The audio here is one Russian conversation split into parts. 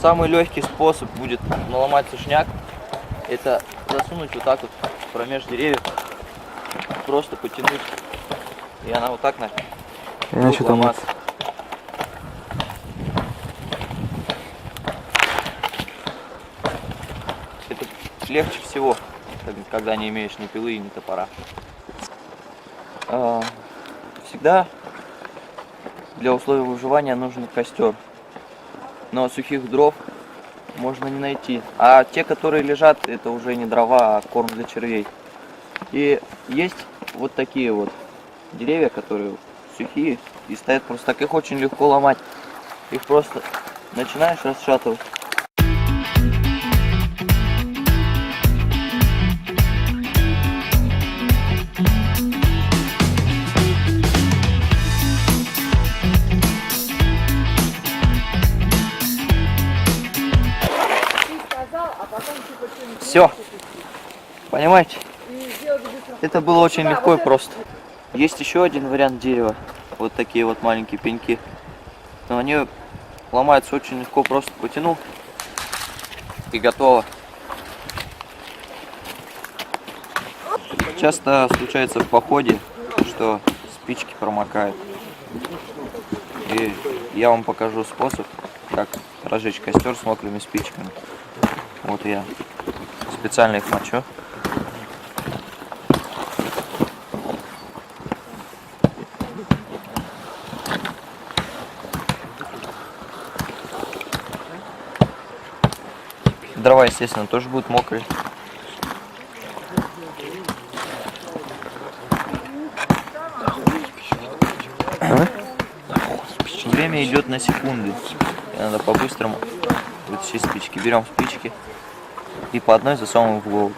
Самый легкий способ будет наломать сушняк. Это засунуть вот так вот промеж деревьев. Просто потянуть. И она вот так будет ломаться. Это легче всего, когда не имеешь ни пилы, ни топора. Всегда для условий выживания нужен костер. Но сухих дров можно не найти. А те, которые лежат, это уже не дрова, а корм для червей. И есть вот такие вот деревья, которые сухие и стоят просто так. Их очень легко ломать. Их просто начинаешь расшатывать. Все. Понимаете? Это было очень легко и просто. Есть еще один вариант дерева. Вот такие вот маленькие пеньки. Но они ломаются очень легко. Просто потянул и готово. Часто случается в походе, что спички промокают. И я вам покажу способ, как разжечь костер с мокрыми спичками. Вот я специально их мочу. Дрова, естественно, тоже будут мокрые. Время идет на секунды. И надо по-быстрому вытащить спички. Берем спички и по одной засовываем в голову,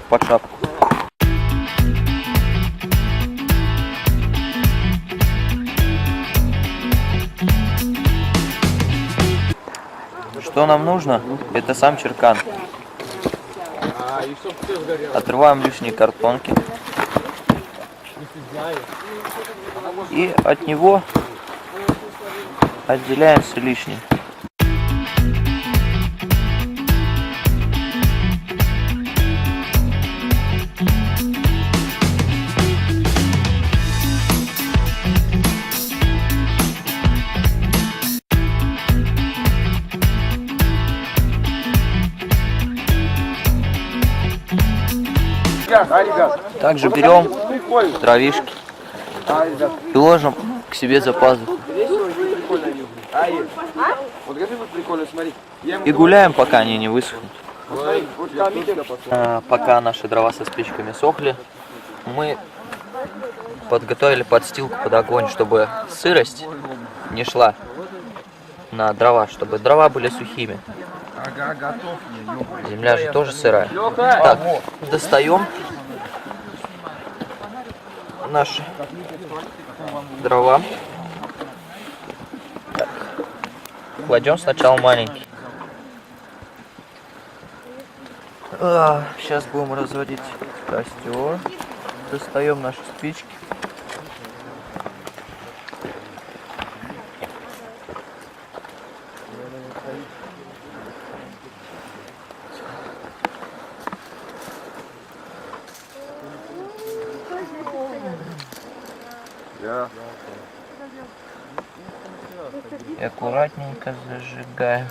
под шапку. Что нам нужно? Это сам черкан. Отрываем лишние картонки. И от него отделяем все лишнее. Также берем травишки и ложим к себе за пазуху. И гуляем, пока они не высохнут. Пока наши дрова со спичками сохли, мы подготовили подстилку под огонь, чтобы сырость не шла на дрова, чтобы дрова были сухими. Земля же тоже сырая. Так, достаем наши дрова. Так. Кладем сначала маленький. Сейчас будем разводить костер. Достаем наши спички. И аккуратненько зажигаем.